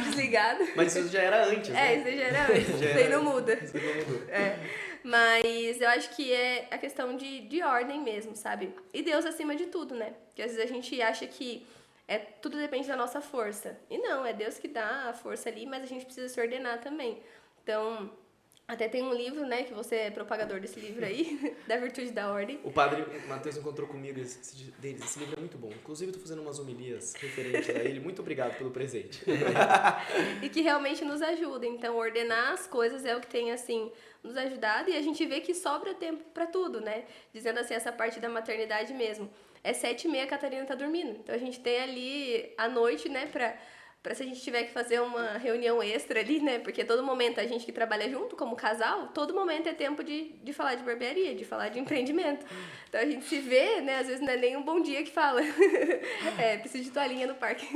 desligado. Mas isso já era antes, né? Isso já era antes. Isso aí não muda. Isso não mudou. Mas eu acho que é a questão de ordem mesmo, sabe? E Deus acima de tudo, né? Porque às vezes a gente acha que tudo depende da nossa força. E não, é Deus que dá a força ali, mas a gente precisa se ordenar também. Então, até tem um livro, né, que você é propagador desse livro aí, da Virtude da Ordem. O padre Matheus encontrou comigo esse livro é muito bom. Inclusive, eu tô fazendo umas homilias referentes a ele. Muito obrigado pelo presente. E que realmente nos ajuda. Então, ordenar as coisas é o que tem, assim, nos ajudado. E a gente vê que sobra tempo pra tudo, né? Dizendo assim, essa parte da maternidade mesmo. É 7h30, a Catarina tá dormindo. Então, a gente tem ali a noite, né, pra se a gente tiver que fazer uma reunião extra ali, né? Porque todo momento a gente que trabalha junto como casal, todo momento é tempo de falar de barbearia, de falar de empreendimento. Então a gente se vê, né? Às vezes não é nem um bom dia que fala. Preciso de toalhinha no parque.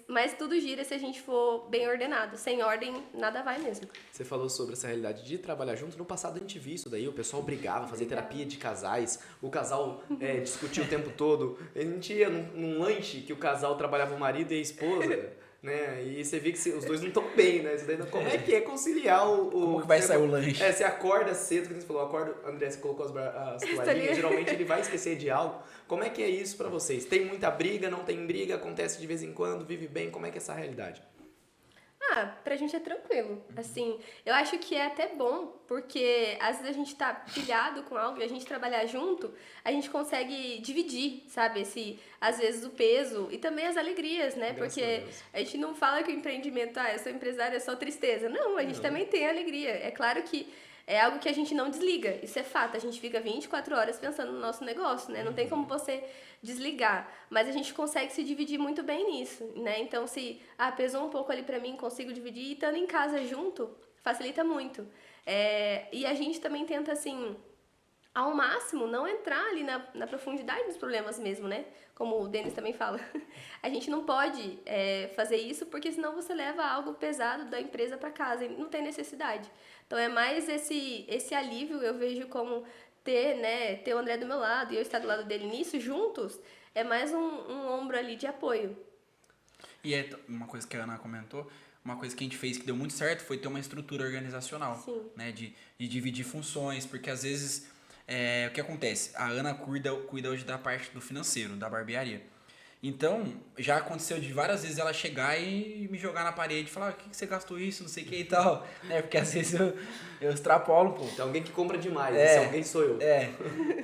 Mas tudo gira se a gente for bem ordenado. Sem ordem, nada vai mesmo. Você falou sobre essa realidade de trabalhar junto. No passado a gente viu isso daí, o pessoal brigava, fazia terapia de casais, o casal discutia o tempo todo. A gente ia num lanche que o casal trabalhava o marido e a esposa, né? E você vê que os dois não estão bem, né? Como é que é conciliar Como que vai sair o lanche? Você acorda cedo, como você falou, André, você colocou as toalhinhas, geralmente ele vai esquecer de algo. Como é que é isso pra vocês? Tem muita briga, não tem briga, acontece de vez em quando, vive bem, como é que é essa realidade? Pra gente é tranquilo. Assim, eu acho que é até bom, porque às vezes a gente tá pilhado com algo e a gente trabalhar junto, a gente consegue dividir, sabe? Às vezes o peso e também as alegrias, né? Porque a gente não fala que o empreendimento, eu sou empresária, é só tristeza. Não, a gente também tem alegria. É claro que é algo que a gente não desliga, isso é fato. A gente fica 24 horas pensando no nosso negócio, né? Não tem como você desligar, mas a gente consegue se dividir muito bem nisso, né? Então, se pesou um pouco ali pra mim, consigo dividir, e estando em casa junto, facilita muito. E a gente também tenta, assim, ao máximo, não entrar ali na profundidade dos problemas mesmo, né? Como o Denis também fala. A gente não pode fazer isso, porque senão você leva algo pesado da empresa para casa, e não tem necessidade. Então, é mais esse alívio, eu vejo como ter o André do meu lado e eu estar do lado dele nisso, juntos, é mais um ombro ali de apoio. E uma coisa que a Ana comentou, uma coisa que a gente fez que deu muito certo foi ter uma estrutura organizacional. Sim. Né? De dividir funções, porque às vezes, o que acontece? A Ana cuida hoje da parte do financeiro, da barbearia. Então, já aconteceu de várias vezes ela chegar e me jogar na parede e falar, o que você gastou isso, não sei o que e tal, né? Porque às vezes eu extrapolo um pouco. Tem alguém que compra demais, esse alguém sou eu.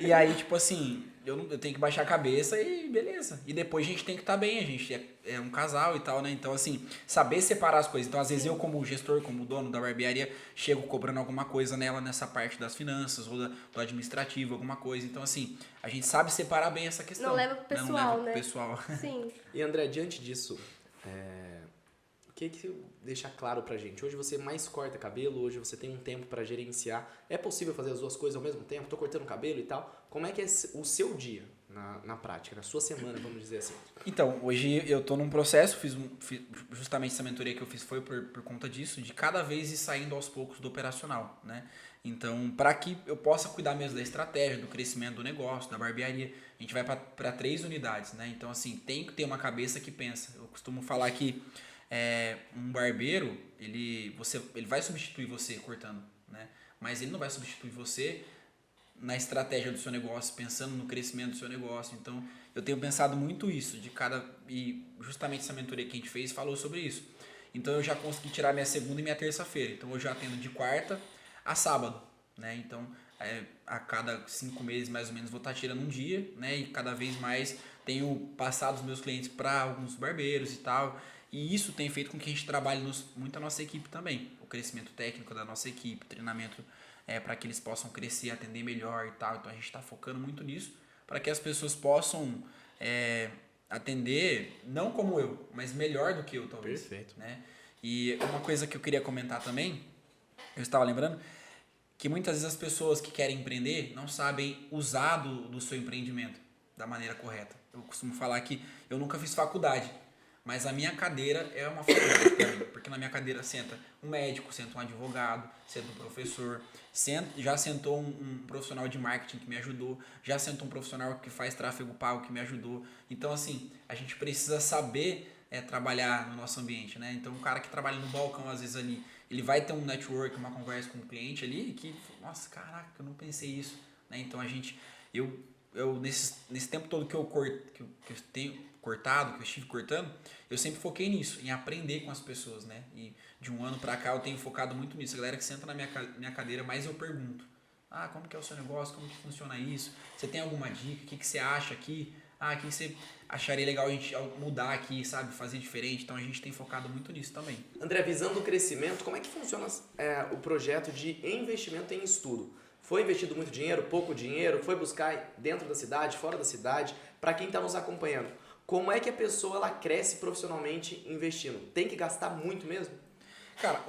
E aí, tipo assim, eu tenho que baixar a cabeça e beleza. E depois a gente tem que estar bem, a gente é um casal e tal, né? Então, assim, saber separar as coisas. Então, às vezes eu, como gestor, como dono da barbearia, chego cobrando alguma coisa nela nessa parte das finanças ou do administrativo, alguma coisa. Então, assim, a gente sabe separar bem essa questão. Não leva pro pessoal, Não leva pro né? pessoal. Sim. E André, diante disso, o que deixa claro pra gente? Hoje você mais corta cabelo, hoje você tem um tempo pra gerenciar. É possível fazer as duas coisas ao mesmo tempo? Tô cortando cabelo e tal. Como é que é o seu dia na prática, na sua semana, vamos dizer assim? Então, hoje eu tô num processo, justamente essa mentoria que eu fiz foi por conta disso, de cada vez ir saindo aos poucos do operacional, né? Então, para que eu possa cuidar mesmo da estratégia, do crescimento do negócio, da barbearia, a gente vai para 3 unidades, né? Então, assim, tem que ter uma cabeça que pensa. Eu costumo falar que um barbeiro, ele vai substituir você cortando, né? Mas ele não vai substituir você na estratégia do seu negócio, pensando no crescimento do seu negócio. Então, eu tenho pensado muito isso, e justamente essa mentoria que a gente fez falou sobre isso. Então, eu já consegui tirar minha segunda e minha terça-feira. Então, eu já atendo de quarta a sábado, né? Então, a cada 5 meses, mais ou menos, vou estar tirando um dia, né? E cada vez mais tenho passado os meus clientes para alguns barbeiros e tal. E isso tem feito com que a gente trabalhe muito a nossa equipe também. O crescimento técnico da nossa equipe, treinamento para que eles possam crescer, atender melhor e tal. Então a gente está focando muito nisso para que as pessoas possam atender, não como eu, mas melhor do que eu, talvez. Perfeito. Né? E uma coisa que eu queria comentar também, eu estava lembrando, que muitas vezes as pessoas que querem empreender não sabem usar do seu empreendimento da maneira correta. Eu costumo falar que eu nunca fiz faculdade, mas a minha cadeira é uma faculdade para mim, porque na minha cadeira senta um médico, senta um advogado, senta um professor, já sentou um profissional de marketing que me ajudou, já sentou um profissional que faz tráfego pago que me ajudou. Então, assim, a gente precisa saber trabalhar no nosso ambiente, né? Então, um cara que trabalha no balcão, às vezes ali, ele vai ter um network, uma conversa com o cliente ali, que, nossa, caraca, eu não pensei isso, né? Então, eu nesse tempo todo que eu tenho cortado, que eu estive cortando, eu sempre foquei nisso, em aprender com as pessoas, né? E de um ano pra cá eu tenho focado muito nisso. A galera que senta na minha cadeira, mais eu pergunto. Como que é o seu negócio? Como que funciona isso? Você tem alguma dica? O que você acha aqui? O que você acharia legal a gente mudar aqui, sabe? Fazer diferente. Então a gente tem focado muito nisso também. André, visando o crescimento, como é que funciona o projeto de investimento em estudo? Foi investido muito dinheiro, pouco dinheiro? Foi buscar dentro da cidade, fora da cidade? Para quem está nos acompanhando, como é que a pessoa ela cresce profissionalmente investindo? Tem que gastar muito mesmo? Cara,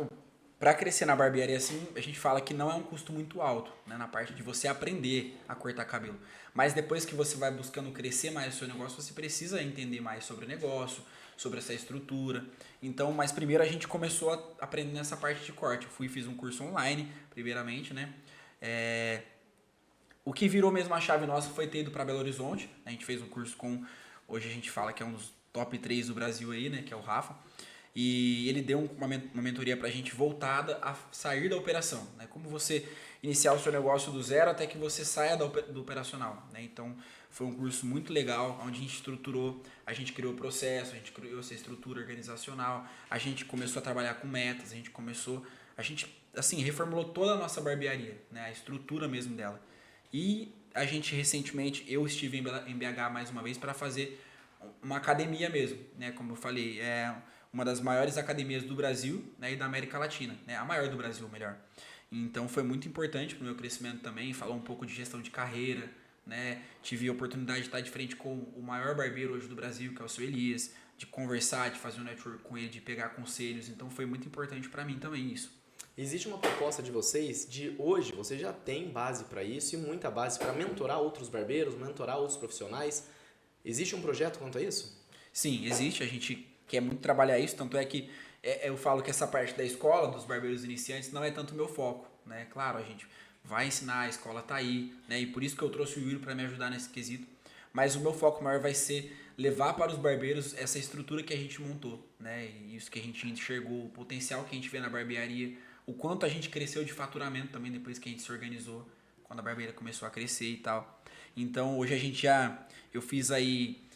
para crescer na barbearia, assim, a gente fala que não é um custo muito alto, né? Na parte de você aprender a cortar cabelo. Mas depois que você vai buscando crescer mais o seu negócio, você precisa entender mais sobre o negócio, sobre essa estrutura. Então, mas primeiro a gente começou a aprender nessa parte de corte. Eu fiz um curso online, primeiramente, né? O que virou mesmo a chave nossa foi ter ido para Belo Horizonte. A gente fez um curso hoje a gente fala que é um dos top 3 do Brasil aí, né? Que é o Rafa. E ele deu uma mentoria pra gente voltada a sair da operação, né? Como você iniciar o seu negócio do zero até que você saia do operacional, né? Então, foi um curso muito legal, onde a gente estruturou, a gente criou o processo, a gente criou essa estrutura organizacional, a gente começou a trabalhar com metas, a gente, assim, reformulou toda a nossa barbearia, né? A estrutura mesmo dela. E a gente, recentemente, eu estive em BH mais uma vez para fazer uma academia mesmo, né? Como eu falei, uma das maiores academias do Brasil, né, e da América Latina, né, a maior do Brasil, melhor. Então foi muito importante para o meu crescimento também, falou um pouco de gestão de carreira, né, tive a oportunidade de estar de frente com o maior barbeiro hoje do Brasil, que é o seu Elias, de conversar, de fazer um network com ele, de pegar conselhos, então foi muito importante para mim também isso. Existe uma proposta de vocês, de hoje, você já tem base para isso e muita base para mentorar outros barbeiros, mentorar outros profissionais. Existe um projeto quanto a isso? Sim, existe, a gente quer muito trabalhar isso, tanto é que eu falo que essa parte da escola, dos barbeiros iniciantes, não é tanto o meu foco, né? Claro, a gente vai ensinar, a escola tá aí, né? E por isso que eu trouxe o Yuri para me ajudar nesse quesito, mas o meu foco maior vai ser levar para os barbeiros essa estrutura que a gente montou, né? E isso que a gente enxergou, o potencial que a gente vê na barbearia, o quanto a gente cresceu de faturamento também depois que a gente se organizou, quando a barbearia começou a crescer e tal. Então, hoje eu fiz aí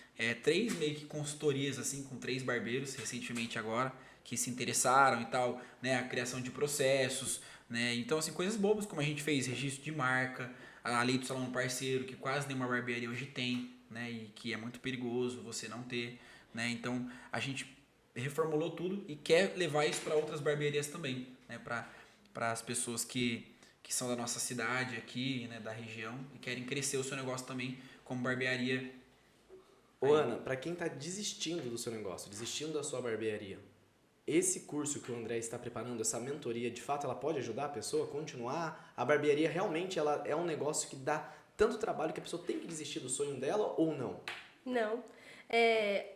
3 meio que consultorias assim com 3 barbeiros recentemente agora que se interessaram e tal, né, a criação de processos, né, então assim coisas bobas como a gente fez registro de marca, a lei do salão parceiro que quase nenhuma barbearia hoje tem, né, e que é muito perigoso você não ter, né? Então, a gente reformulou tudo e quer levar isso para outras barbearias também, né? Para as pessoas que são da nossa cidade aqui, né? Da região e querem crescer o seu negócio também como barbearia. Ô Ana, para quem está desistindo do seu negócio, desistindo da sua barbearia, esse curso que o André está preparando, essa mentoria, de fato ela pode ajudar a pessoa a continuar? A barbearia realmente ela é um negócio que dá tanto trabalho que a pessoa tem que desistir do sonho dela ou não? Não.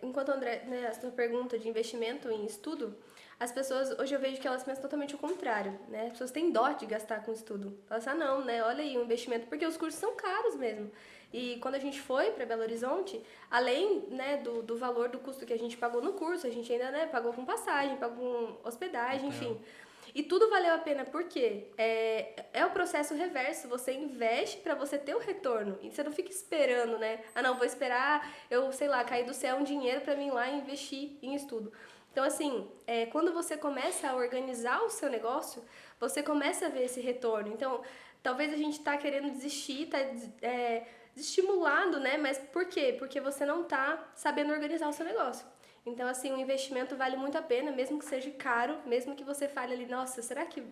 Enquanto, André, né, a sua pergunta de investimento em estudo, as pessoas, hoje eu vejo que elas pensam totalmente o contrário, né? As pessoas têm dó de gastar com estudo. Elas falam, não, né? Olha aí o investimento, porque os cursos são caros mesmo. E quando a gente foi para Belo Horizonte, além, né, do valor do custo que a gente pagou no curso, a gente ainda, né, pagou com passagem, pagou com hospedagem, enfim. E tudo valeu a pena, porque é o processo reverso, você investe para você ter o retorno. E você não fica esperando, né? Ah, não, vou esperar eu, sei lá, cair do céu um dinheiro para mim ir lá e investir em estudo. Então, assim, quando você começa a organizar o seu negócio, você começa a ver esse retorno. Então, talvez a gente tá querendo desistir, tá desestimulado, né? Mas por quê? Porque você não tá sabendo organizar o seu negócio. Então, assim, o investimento vale muito a pena, mesmo que seja caro, mesmo que você fale ali, nossa, será que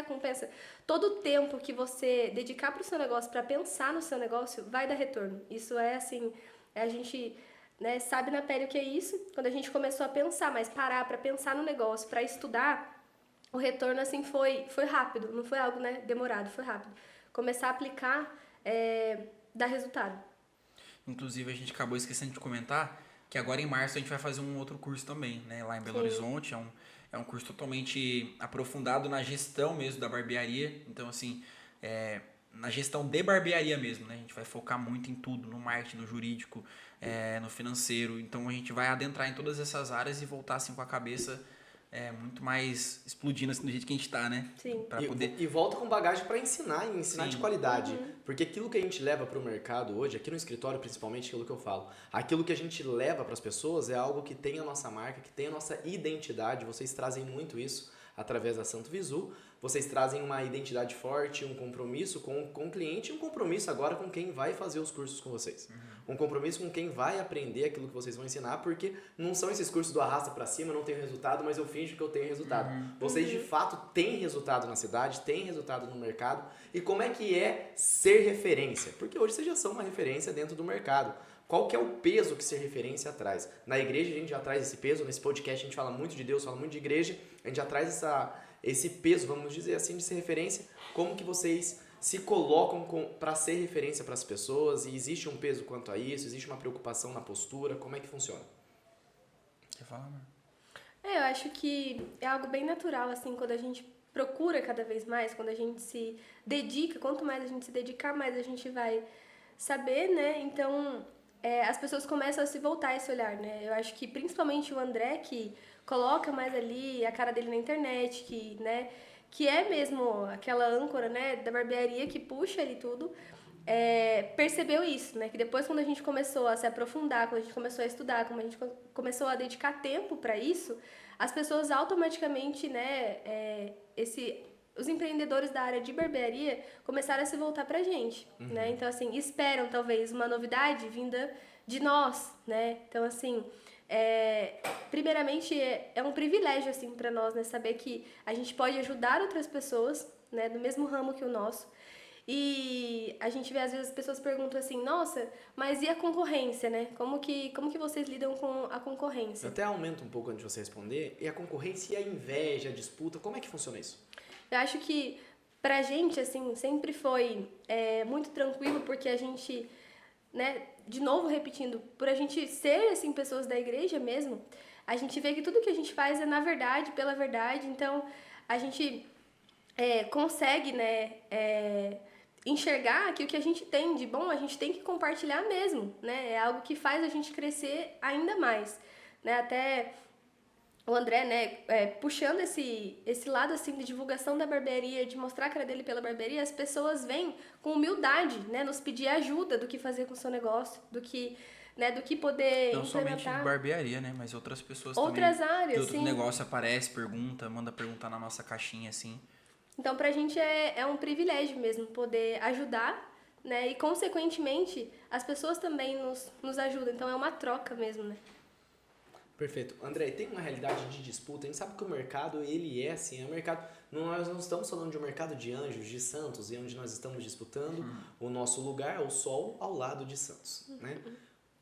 compensa? Todo o tempo que você dedicar para o seu negócio, para pensar no seu negócio, vai dar retorno. Isso é, assim, a gente, né, sabe na pele o que é isso. Quando a gente começou a pensar, mas parar para pensar no negócio, para estudar, o retorno, assim, foi rápido. Não foi algo, né, demorado, foi rápido. Começar a aplicar, dá resultado. Inclusive, a gente acabou esquecendo de comentar que agora em março a gente vai fazer um outro curso também, né? Lá em Belo Horizonte. É um curso totalmente aprofundado na gestão mesmo da barbearia. Então, assim, na gestão de barbearia mesmo, né? A gente vai focar muito em tudo, no marketing, no jurídico, no financeiro. Então, a gente vai adentrar em todas essas áreas e voltar assim com a cabeça muito mais explodindo assim, do jeito que a gente tá, né? Sim. E volta com bagagem para ensinar e ensinar de qualidade. Uhum. Porque aquilo que a gente leva para o mercado hoje, aqui no escritório principalmente, aquilo que eu falo, aquilo que a gente leva para as pessoas é algo que tem a nossa marca, que tem a nossa identidade. Vocês trazem muito isso através da Santo Visu. Vocês trazem uma identidade forte, um compromisso com o cliente e um compromisso agora com quem vai fazer os cursos com vocês. Um compromisso com quem vai aprender aquilo que vocês vão ensinar, porque não são esses cursos do arrasta para cima, não tenho resultado, mas eu finjo que eu tenho resultado. Vocês de fato têm resultado na cidade, têm resultado no mercado. E como é que é ser referência? Porque hoje vocês já são uma referência dentro do mercado. Qual que é o peso que ser referência traz? Na igreja a gente já traz esse peso, nesse podcast a gente fala muito de Deus, fala muito de igreja, a gente já traz esse peso, vamos dizer assim, de ser referência. Como que vocês se colocam para ser referência para as pessoas? E existe um peso quanto a isso? Existe uma preocupação na postura? Como é que funciona? Quer falar, amor? Eu acho que é algo bem natural, assim, quando a gente procura cada vez mais, quando a gente se dedica, quanto mais a gente se dedicar, mais a gente vai saber, né? Então, as pessoas começam a se voltar a esse olhar, né? Eu acho que principalmente o André, que coloca mais ali a cara dele na internet, que é mesmo aquela âncora, né, da barbearia que puxa ali tudo, percebeu isso, né? Que depois, quando a gente começou a se aprofundar, quando a gente começou a estudar, quando a gente começou a dedicar tempo para isso, as pessoas automaticamente, né, os empreendedores da área de barbearia começaram a se voltar pra gente, né? Então, assim, esperam talvez uma novidade vinda de nós, né? Então, assim, primeiramente é um privilégio, assim, para nós, né? Saber que a gente pode ajudar outras pessoas, né? Do mesmo ramo que o nosso. E a gente vê, às vezes, as pessoas perguntam assim, nossa, mas e a concorrência, né? Como que vocês lidam com a concorrência? Eu até aumento um pouco antes de você responder. E a concorrência e a inveja, a disputa, como é que funciona isso? Eu acho que pra gente, assim, sempre foi muito tranquilo, porque a gente, né, de novo repetindo, por a gente ser, assim, pessoas da igreja mesmo, a gente vê que tudo que a gente faz é na verdade, pela verdade, então a gente consegue, né, enxergar que o que a gente tem de bom, a gente tem que compartilhar mesmo, né, é algo que faz a gente crescer ainda mais, né, até o André, né, puxando esse lado, assim, de divulgação da barbearia, de mostrar a cara dele pela barbearia, as pessoas vêm com humildade, né, nos pedir ajuda do que fazer com o seu negócio, do que poder não implementar. Somente de barbearia, né, mas outras pessoas outras também. áreas, de outros sim. negócios aparece, manda perguntar na nossa caixinha, assim. Então, pra gente é um privilégio mesmo poder ajudar, né, e consequentemente as pessoas também nos ajudam, então é uma troca mesmo, né. Perfeito. André, tem uma realidade de disputa. A gente sabe que o mercado, ele é assim, nós não estamos falando de um mercado de anjos, de santos, e onde nós estamos disputando o nosso lugar, o sol ao lado de santos, né?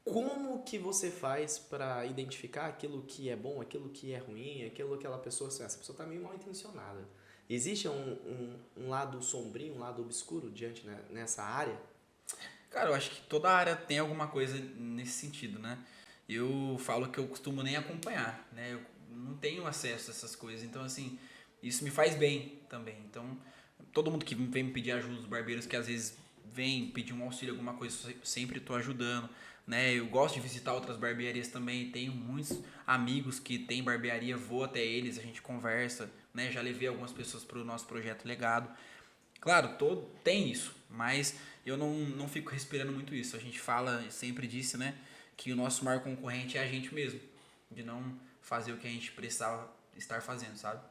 Como que você faz para identificar aquilo que é bom, aquilo que é ruim, aquela pessoa, assim, essa pessoa está meio mal intencionada? Existe um lado sombrio, um lado obscuro diante nessa área? Cara, eu acho que toda área tem alguma coisa nesse sentido, né? Eu falo que eu costumo nem acompanhar, né? Eu não tenho acesso a essas coisas, então assim, isso me faz bem também. Então, todo mundo que vem me pedir ajuda, os barbeiros que às vezes vem pedir um auxílio, alguma coisa, eu sempre estou ajudando, né? Eu gosto de visitar outras barbearias também, tenho muitos amigos que têm barbearia, vou até eles, a gente conversa, né? Já levei algumas pessoas para o nosso projeto Legado. Claro, tem isso, mas eu não fico respirando muito isso. A gente fala, sempre disse, né? Que o nosso maior concorrente é a gente mesmo, de não fazer o que a gente precisava estar fazendo, sabe?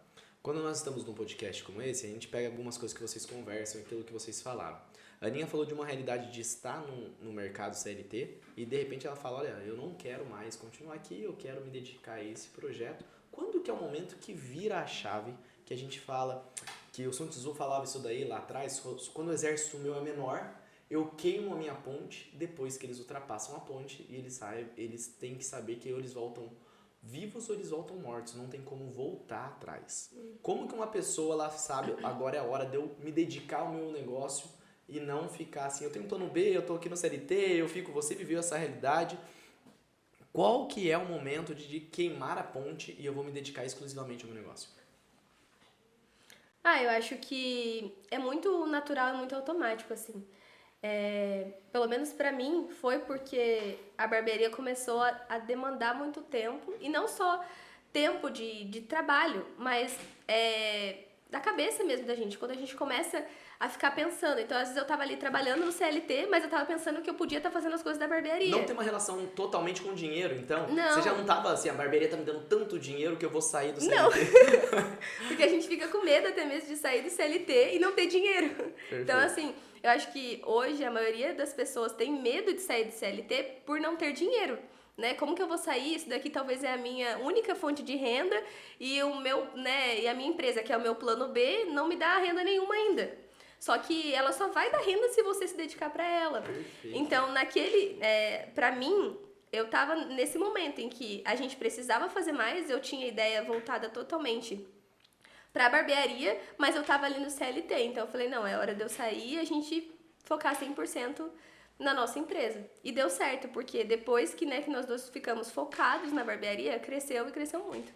Quando nós estamos num podcast como esse, a gente pega algumas coisas que vocês conversam, aquilo que vocês falaram. A Aninha falou de uma realidade de estar no mercado CLT e de repente ela fala, olha, eu não quero mais continuar aqui, eu quero me dedicar a esse projeto. Quando que é o momento que vira a chave, que a gente fala, que o Sun Tzu falava isso daí lá atrás, quando o exército meu é menor, eu queimo a minha ponte depois que eles ultrapassam a ponte e eles têm que saber que eles voltam vivos ou eles voltam mortos, não tem como voltar atrás. Como que uma pessoa ela sabe, agora é a hora de eu me dedicar ao meu negócio e não ficar assim, eu tenho um plano B, eu tô aqui no CLT, você viveu essa realidade. Qual que é o momento de queimar a ponte e eu vou me dedicar exclusivamente ao meu negócio? Eu acho que é muito natural e muito automático, assim. Pelo menos pra mim foi porque a barbearia começou a demandar muito tempo, e não só tempo de trabalho, mas da cabeça mesmo da gente, quando a gente começa a ficar pensando. Então, às vezes eu tava ali trabalhando no CLT, mas eu tava pensando que eu podia estar fazendo as coisas da barbearia. Não tem uma relação totalmente com dinheiro, então? Não. Você já não tava assim, a barbearia tá me dando tanto dinheiro que eu vou sair do CLT? Não, porque a gente fica com medo até mesmo de sair do CLT e não ter dinheiro. Perfeito. Então, assim, eu acho que hoje a maioria das pessoas tem medo de sair do CLT por não ter dinheiro, né? Como que eu vou sair? Isso daqui talvez é a minha única fonte de renda e e a minha empresa, que é o meu plano B, não me dá renda nenhuma ainda. Só que ela só vai dar renda se você se dedicar pra ela. Perfeito. Então, pra mim, eu tava nesse momento em que a gente precisava fazer mais, eu tinha a ideia voltada totalmente pra barbearia, mas eu tava ali no CLT, então eu falei, não, é hora de eu sair e a gente focar 100% na nossa empresa. E deu certo, porque depois que nós dois ficamos focados na barbearia, cresceu e cresceu muito.